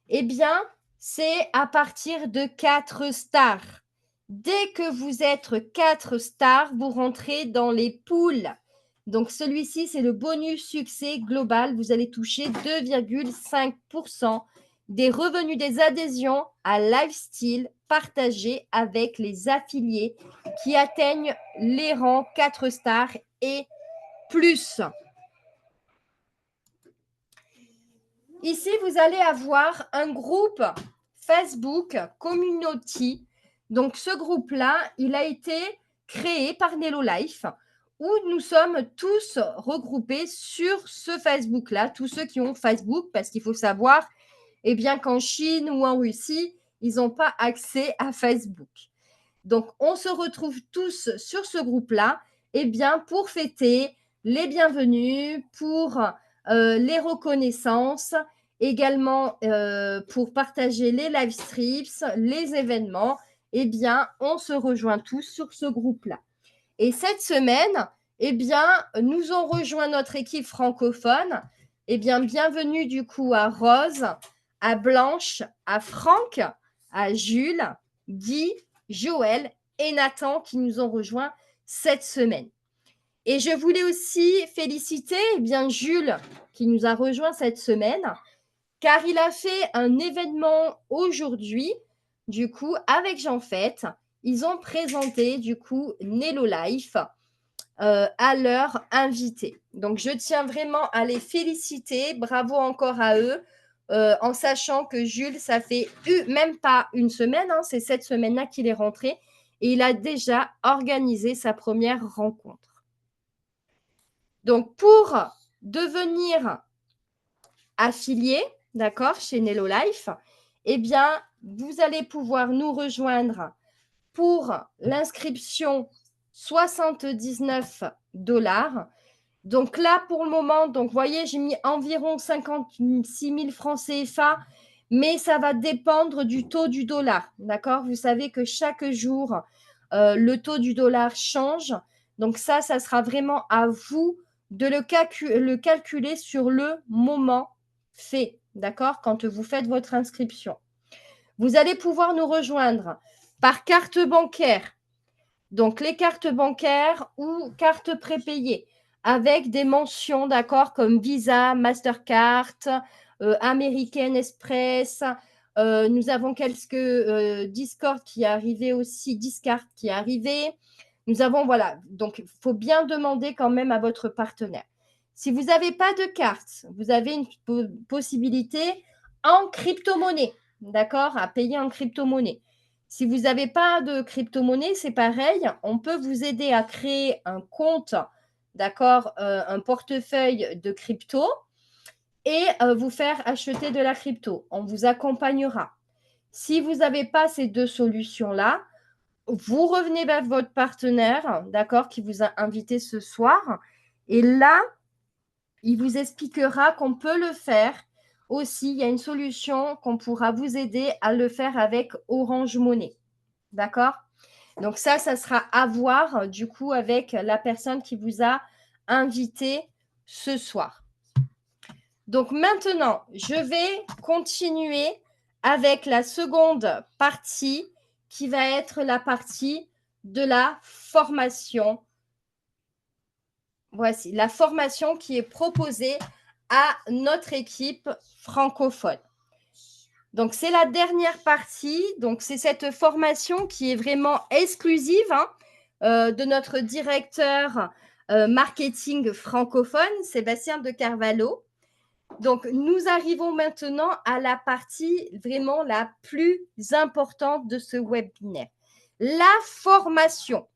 Speaker 1: eh bien, c'est à partir de 4 stars. Dès que vous êtes 4 stars, vous rentrez dans les poules. Donc, celui-ci, c'est le bonus succès global. Vous allez toucher 2,5% des revenus des adhésions à Lifestyle partagés avec les affiliés qui atteignent les rangs 4 stars et plus. Ici, vous allez avoir un groupe Facebook Community. Donc, ce groupe-là, il a été créé par Nello Life où nous sommes tous regroupés sur ce Facebook-là, tous ceux qui ont Facebook, parce qu'il faut savoir, eh bien, qu'en Chine ou en Russie, ils n'ont pas accès à Facebook. Donc, on se retrouve tous sur ce groupe-là, eh bien, pour fêter les bienvenus, pour les reconnaissances, également pour partager les live streams, les événements, eh bien, on se rejoint tous sur ce groupe-là. Et cette semaine, eh bien, nous ont rejoint notre équipe francophone. Eh bien, bienvenue du coup à Rose, à Blanche, à Franck, à Jules, Guy, Joël et Nathan qui nous ont rejoints cette semaine. Et je voulais aussi féliciter Jules qui nous a rejoint cette semaine, car il a fait un événement aujourd'hui, du coup, avec Jean Fête. Ils ont présenté, du coup, Nello Life à leurs invités. Donc, je tiens vraiment à les féliciter. Bravo encore à eux, en sachant que Jules, ça fait même pas une semaine, hein, c'est cette semaine-là qu'il est rentré et il a déjà organisé sa première rencontre. Donc, pour devenir affilié, d'accord, chez Nello Life, eh bien, vous allez pouvoir nous rejoindre pour l'inscription 79 $. Donc là, pour le moment, donc voyez, j'ai mis environ 56 000 francs CFA, mais ça va dépendre du taux du dollar, d'accord? Vous savez que chaque jour, le taux du dollar change. Donc ça sera vraiment à vous de le calculer sur le moment fait, d'accord? Quand vous faites votre inscription. Vous allez pouvoir nous rejoindre par carte bancaire. Donc, les cartes bancaires ou cartes prépayées avec des mentions, d'accord, comme Visa, Mastercard, American Express. Nous avons quelques Discord qui est arrivé aussi, Discard qui est arrivé. Nous avons, voilà, donc il faut bien demander quand même à votre partenaire. Si vous n'avez pas de carte, vous avez une possibilité en crypto-monnaie, d'accord, à payer en crypto-monnaie. Si vous n'avez pas de crypto-monnaie, c'est pareil. On peut vous aider à créer un compte, d'accord, un portefeuille de crypto et vous faire acheter de la crypto. On vous accompagnera. Si vous n'avez pas ces deux solutions-là, vous revenez vers votre partenaire, d'accord, qui vous a invité ce soir. Et là, il vous expliquera qu'on peut le faire aussi. Il y a une solution qu'on pourra vous aider à le faire avec Orange Money. D'accord? Donc ça sera à voir du coup avec la personne qui vous a invité ce soir. Donc maintenant, je vais continuer avec la seconde partie qui va être la partie de la formation. Voici la formation qui est proposée à notre équipe francophone. Donc, c'est la dernière partie. Donc, c'est cette formation qui est vraiment exclusive de notre directeur marketing francophone, Sébastien de Carvalho. Donc, nous arrivons maintenant à la partie vraiment la plus importante de ce webinaire. La formation.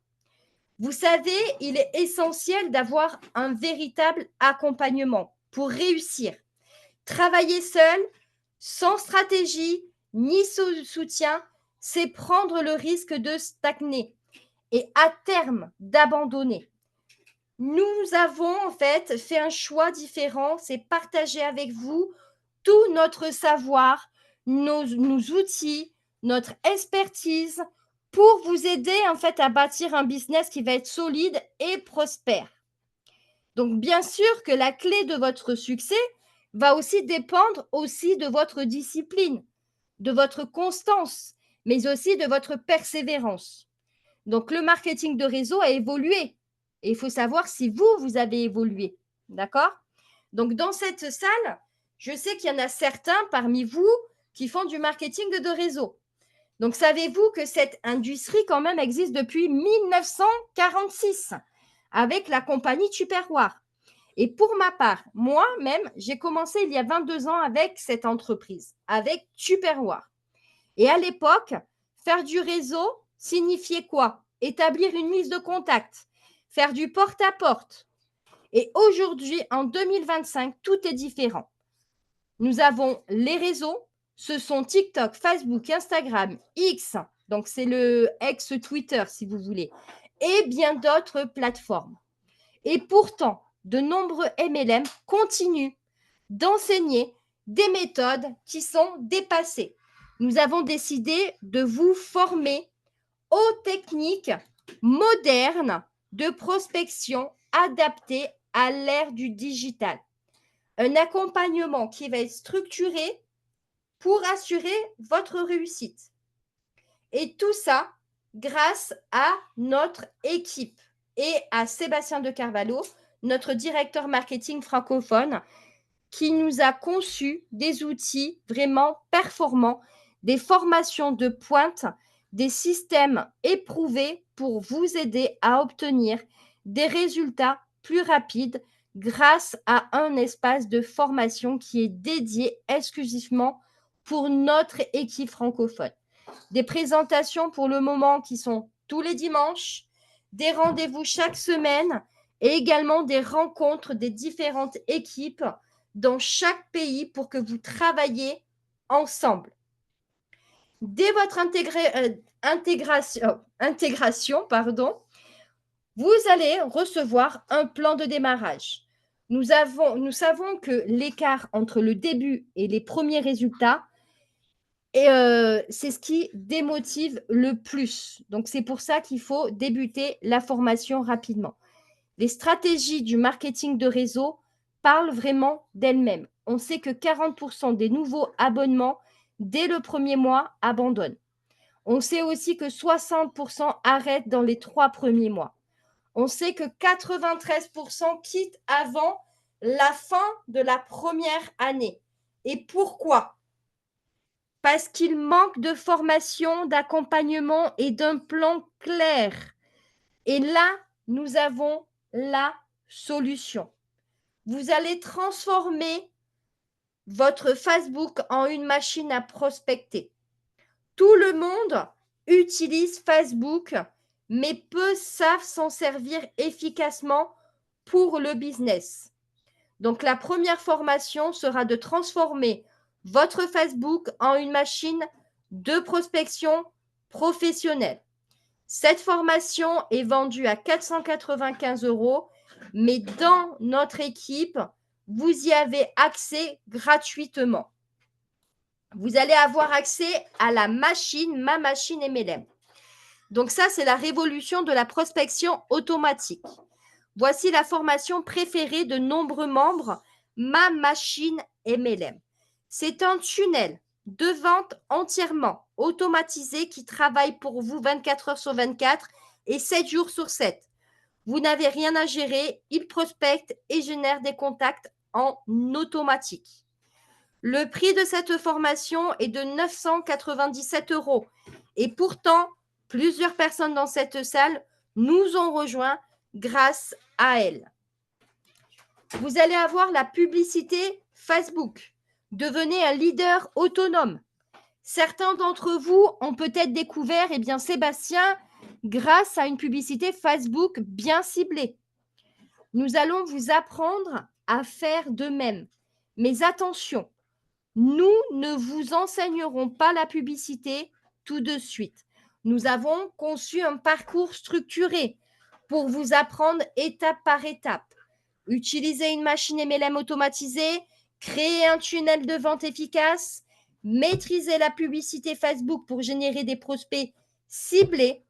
Speaker 1: Vous savez, il est essentiel d'avoir un véritable accompagnement pour réussir. Travailler seul, sans stratégie ni soutien, c'est prendre le risque de stagner et à terme d'abandonner. Nous avons en fait fait un choix différent, c'est partager avec vous tout notre savoir, nos outils, notre expertise pour vous aider en fait à bâtir un business qui va être solide et prospère. Donc bien sûr que la clé de votre succès va aussi dépendre aussi de votre discipline, de votre constance, mais aussi de votre persévérance. Donc le marketing de réseau a évolué et il faut savoir si vous avez évolué. D'accord? Donc dans cette salle, je sais qu'il y en a certains parmi vous qui font du marketing de réseau. Donc savez-vous que cette industrie quand même existe depuis 1946 avec la compagnie Tupperware. Et pour ma part, moi-même, j'ai commencé il y a 22 ans avec cette entreprise, avec Tupperware. Et à l'époque, faire du réseau signifiait quoi? Établir une liste de contacts, faire du porte-à-porte. Et aujourd'hui, en 2025, tout est différent. Nous avons les réseaux, ce sont TikTok, Facebook, Instagram, X, donc c'est le ex-Twitter si vous voulez, et bien d'autres plateformes. Et pourtant, de nombreux MLM continuent d'enseigner des méthodes qui sont dépassées. Nous avons décidé de vous former aux techniques modernes de prospection adaptées à l'ère du digital. Un accompagnement qui va être structuré pour assurer votre réussite. Et tout ça grâce à notre équipe. et à Sébastien de Carvalho, notre directeur marketing francophone, qui nous a conçu des outils vraiment performants, des formations de pointe, des systèmes éprouvés pour vous aider à obtenir des résultats plus rapides grâce à un espace de formation qui est dédié exclusivement pour notre équipe francophone. Des présentations pour le moment qui sont tous les dimanches, des rendez-vous chaque semaine et également des rencontres des différentes équipes dans chaque pays pour que vous travaillez ensemble. Dès votre intégration, vous allez recevoir un plan de démarrage. Nous savons que l'écart entre le début et les premiers résultats, c'est ce qui démotive le plus. Donc, c'est pour ça qu'il faut débuter la formation rapidement. Les stratégies du marketing de réseau parlent vraiment d'elles-mêmes. On sait que 40% des nouveaux abonnements, dès le premier mois, abandonnent. On sait aussi que 60% arrêtent dans les 3 premiers mois. On sait que 93% quittent avant la fin de la première année. Et pourquoi ? Parce qu'il manque de formation, d'accompagnement et d'un plan clair. Et là, nous avons la solution. Vous allez transformer votre Facebook en une machine à prospecter. Tout le monde utilise Facebook, mais peu savent s'en servir efficacement pour le business. Donc, la première formation sera de transformer votre Facebook en une machine de prospection professionnelle. Cette formation est vendue à 495 €, mais dans notre équipe, vous y avez accès gratuitement. Vous allez avoir accès à la machine, ma machine MLM. Donc ça, c'est la révolution de la prospection automatique. Voici la formation préférée de nombreux membres, ma machine MLM. C'est un tunnel de vente entièrement automatisé qui travaille pour vous 24 heures sur 24 et 7 jours sur 7. Vous n'avez rien à gérer, il prospecte et génère des contacts en automatique. Le prix de cette formation est de 997 € et pourtant, plusieurs personnes dans cette salle nous ont rejoints grâce à elle. Vous allez avoir la publicité Facebook. Devenez un leader autonome. Certains d'entre vous ont peut-être découvert Sébastien grâce à une publicité Facebook bien ciblée. Nous allons vous apprendre à faire de même. Mais attention, nous ne vous enseignerons pas la publicité tout de suite. Nous avons conçu un parcours structuré pour vous apprendre étape par étape. Utiliser une machine MLM automatisée, créer un tunnel de vente efficace, maîtriser la publicité Facebook pour générer des prospects ciblés.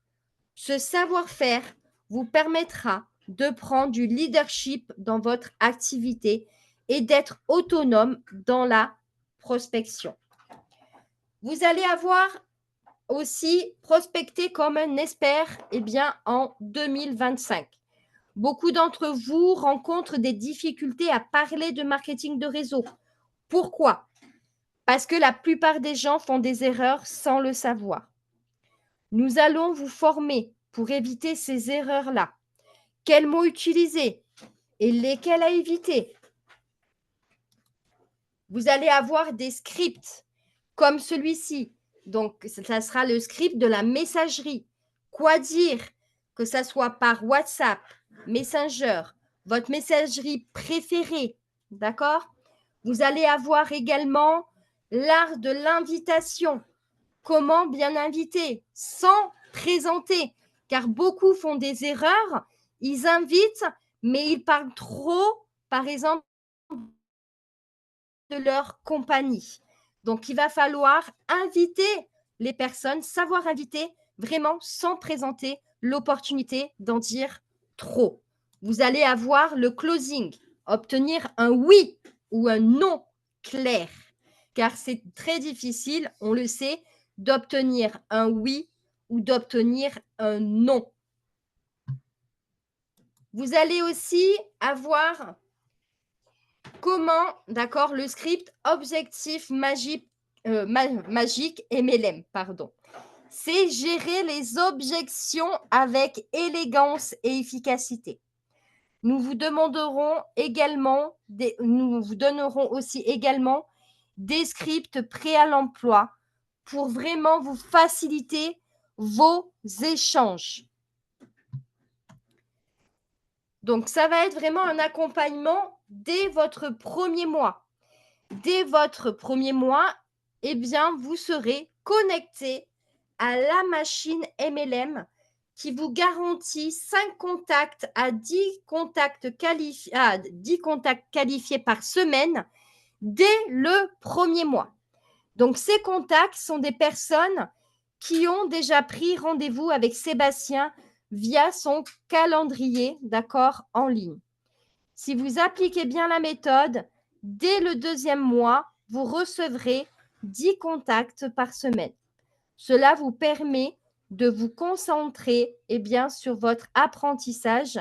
Speaker 1: Ce savoir-faire vous permettra de prendre du leadership dans votre activité et d'être autonome dans la prospection. Vous allez avoir aussi prospecté comme un expert en 2025. Beaucoup d'entre vous rencontrent des difficultés à parler de marketing de réseau. Pourquoi ? Parce que la plupart des gens font des erreurs sans le savoir. Nous allons vous former pour éviter ces erreurs-là. Quels mots utiliser et lesquels à éviter. Vous allez avoir des scripts comme celui-ci. Donc, ça sera le script de la messagerie. Quoi dire, que ça soit par WhatsApp, Messenger, votre messagerie préférée, d'accord ? Vous allez avoir également l'art de l'invitation. Comment bien inviter sans présenter, car beaucoup font des erreurs. Ils invitent, mais ils parlent trop, par exemple, de leur compagnie. Donc, il va falloir inviter les personnes, savoir inviter vraiment sans présenter l'opportunité d'en dire trop. Vous allez avoir le closing, obtenir un oui ou un non clair, car c'est très difficile, on le sait, d'obtenir un oui ou d'obtenir un non. Vous allez aussi avoir comment, d'accord, le script objectif magique MLM, pardon. C'est gérer les objections avec élégance et efficacité. Nous vous demanderons également, nous vous donnerons aussi également des scripts prêts à l'emploi pour vraiment vous faciliter vos échanges. Donc, ça va être vraiment un accompagnement dès votre premier mois. Dès votre premier mois, eh bien, vous serez connecté à la machine MLM qui vous garantit 5 contacts à 10 contacts qualifiés par semaine dès le premier mois. Donc, ces contacts sont des personnes qui ont déjà pris rendez-vous avec Sébastien via son calendrier, d'accord, en ligne. Si vous appliquez bien la méthode, dès le deuxième mois, vous recevrez 10 contacts par semaine. Cela vous permet de vous concentrer sur votre apprentissage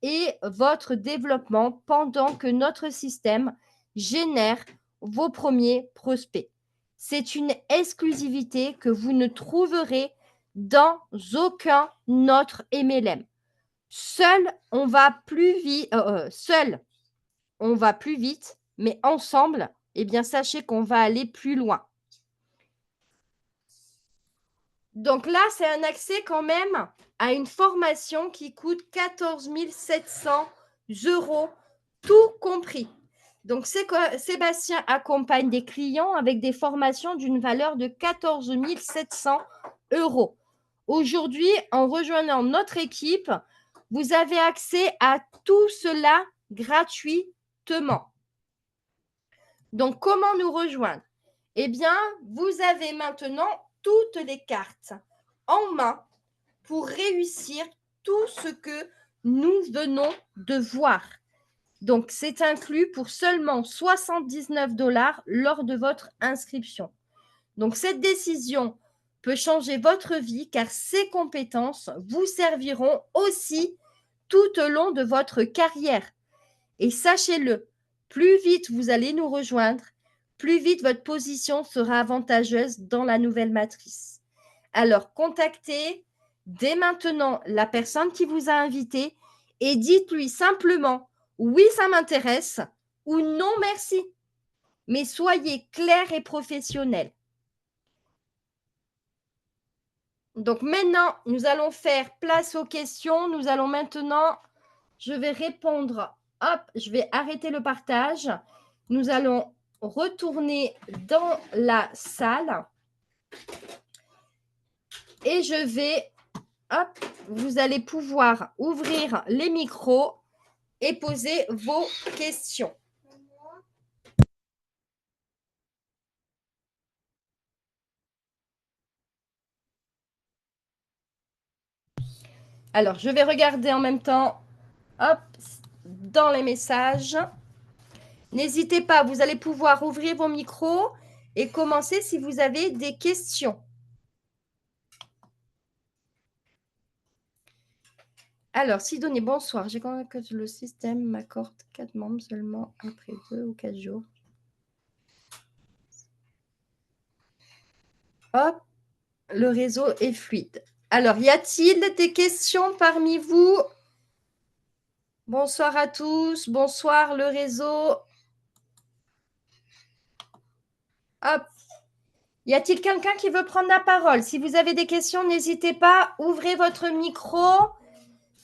Speaker 1: et votre développement pendant que notre système génère vos premiers prospects. C'est une exclusivité que vous ne trouverez dans aucun autre MLM. Seul, on va plus vite, mais ensemble, sachez qu'on va aller plus loin. Donc là, c'est un accès quand même à une formation qui coûte 14 700 €, tout compris. Donc, Sébastien accompagne des clients avec des formations d'une valeur de 14 700 €. Aujourd'hui, en rejoignant notre équipe, vous avez accès à tout cela gratuitement. Donc, comment nous rejoindre? Eh bien, vous avez maintenant toutes les cartes en main pour réussir tout ce que nous venons de voir. Donc, c'est inclus pour seulement 79 $ lors de votre inscription. Donc, cette décision peut changer votre vie car ces compétences vous serviront aussi tout au long de votre carrière. Et sachez-le, plus vite vous allez nous rejoindre, plus vite votre position sera avantageuse dans la nouvelle matrice. Alors, contactez dès maintenant la personne qui vous a invité et dites-lui simplement « oui, ça m'intéresse » ou « non, merci ». Mais soyez clair et professionnel. Donc maintenant, nous allons faire place aux questions. Nous allons maintenant, je vais répondre. Hop, je vais arrêter le partage. Nous allons retourner dans la salle. Et je vais, hop, vous allez pouvoir ouvrir les micros et poser vos questions. Alors, je vais regarder en même temps, hop, dans les messages. N'hésitez pas, vous allez pouvoir ouvrir vos micros et commencer si vous avez des questions. Alors, Sidonie, bonsoir. J'ai compris que le système m'accorde 4 membres seulement après 2 ou 4 jours. Hop, le réseau est fluide. Alors, y a-t-il des questions parmi vous? Bonsoir à tous. Bonsoir le réseau. Hop. Y a-t-il quelqu'un qui veut prendre la parole? Si vous avez des questions, n'hésitez pas. Ouvrez votre micro.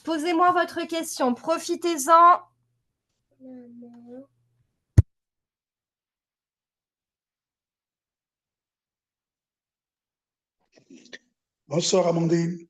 Speaker 1: Posez-moi votre question. Profitez-en.
Speaker 3: Bonsoir Amandine.